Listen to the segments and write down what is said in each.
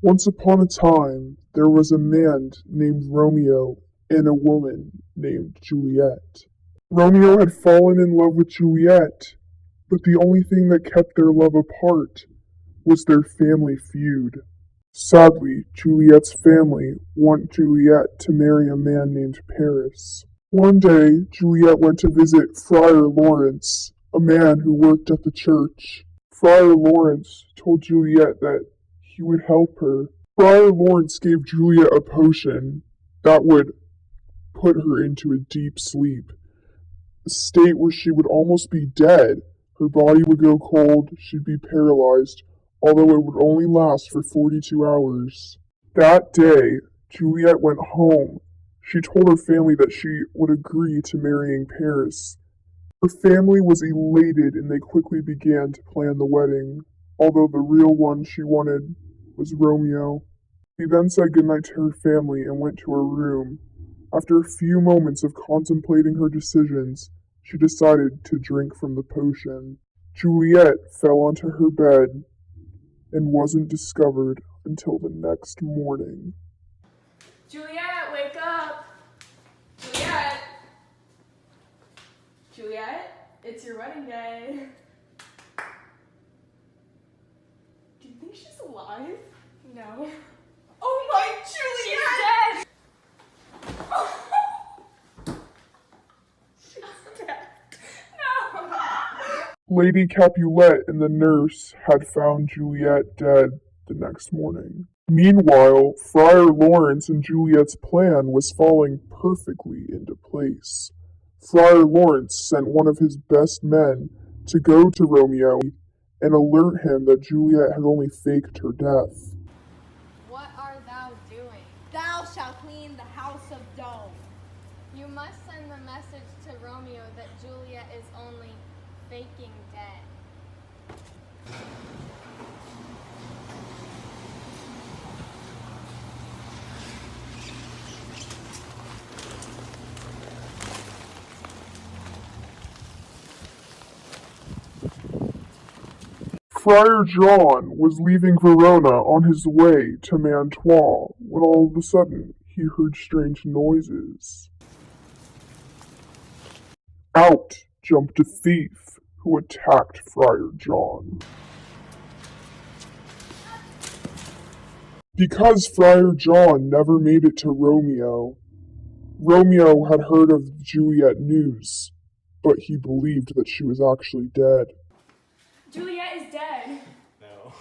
Once upon a time, there was a man named Romeo and a woman named Juliet. Romeo had fallen in love with Juliet, but the only thing that kept their love apart was their family feud. Sadly, Juliet's family want Juliet to marry a man named Paris. One day, Juliet went to visit Friar Lawrence, a man who worked at the church. Friar Lawrence told Juliet that he would help her. Friar Lawrence gave Juliet a potion that would put her into a deep sleep, a state where she would almost be dead. Her body would go cold, she'd be paralyzed, although it would only last for 42 hours. That day, Juliet went home. She told her family that she would agree to marrying Paris. Her family was elated and they quickly began to plan the wedding, although the real one she wanted was Romeo. She then said goodnight to her family and went to her room. After a few moments of contemplating her decisions, she decided to drink from the potion. Juliet fell onto her bed and wasn't discovered until the next morning. Juliet, wake up! Juliet! Juliet, it's your wedding day. Do you think she's alive? No. Oh my, Juliet! She's dead! She's dead. No! Lady Capulet and the nurse had found Juliet dead the next morning. Meanwhile, Friar Lawrence and Juliet's plan was falling perfectly into place. Friar Lawrence sent one of his best men to go to Romeo and alert him that Juliet had only faked her death. What art thou doing? Thou shalt clean the house of dough. You must send the message to Romeo that Juliet is only faking dead. Friar John was leaving Verona on his way to Mantua when all of a sudden he heard strange noises. Out jumped a thief who attacked Friar John. Because Friar John never made it to Romeo, Romeo had heard of Juliet news, but he believed that she was actually dead. Juliet is dead. No.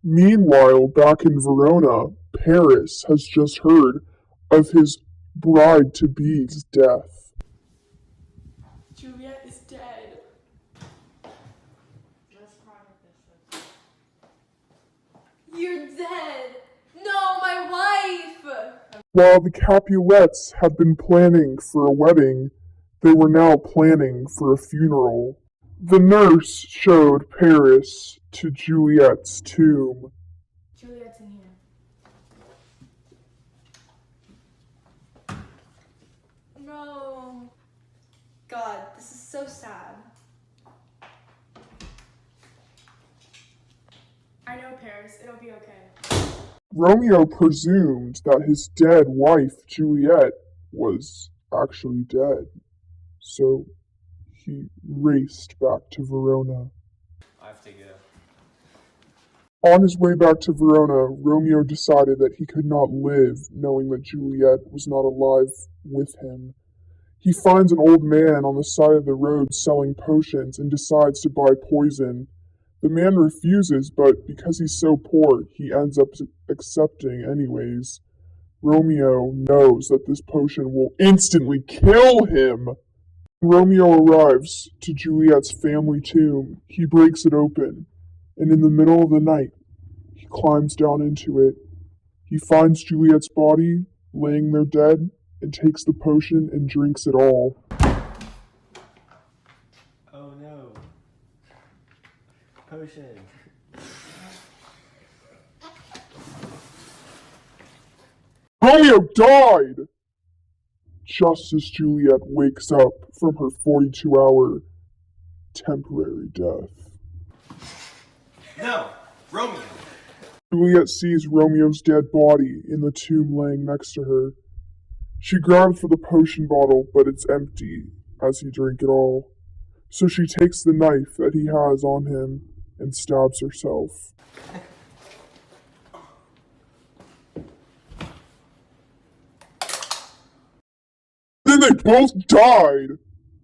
Meanwhile, back in Verona, Paris has just heard of his bride-to-be's death. Juliet is dead. Let's cry with this. You're dead. No, my wife. While the Capulets had been planning for a wedding, they were now planning for a funeral. The nurse showed Paris to Juliet's tomb. Juliet's in here. No. God, this is so sad. I know, Paris. It'll be okay. Romeo presumed that his dead wife, Juliet, was actually dead, so he raced back to Verona. I have to go. On his way back to Verona, Romeo decided that he could not live knowing that Juliet was not alive with him. He finds an old man on the side of the road selling potions and decides to buy poison. The man refuses, but because he's so poor, he ends up accepting anyways. Romeo knows that this potion will instantly kill him. Romeo arrives to Juliet's family tomb. He breaks it open, and in the middle of the night, he climbs down into it. He finds Juliet's body laying there dead and takes the potion and drinks it all. Oh no. Potion. Romeo died! Just as Juliet wakes up from her 42-hour temporary death. No! Romeo! Juliet sees Romeo's dead body in the tomb laying next to her. She grabs for the potion bottle, but it's empty as he drank it all. So she takes the knife that he has on him and stabs herself. Then they both died!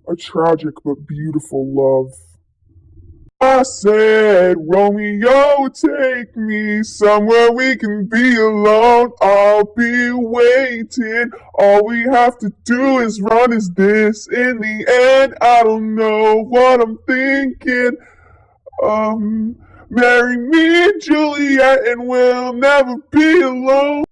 A tragic but beautiful love. I said, Romeo, take me somewhere we can be alone. I'll be waiting. All we have to do is run. Is this in the end? I don't know what I'm thinking. Marry me, Juliet, and we'll never be alone.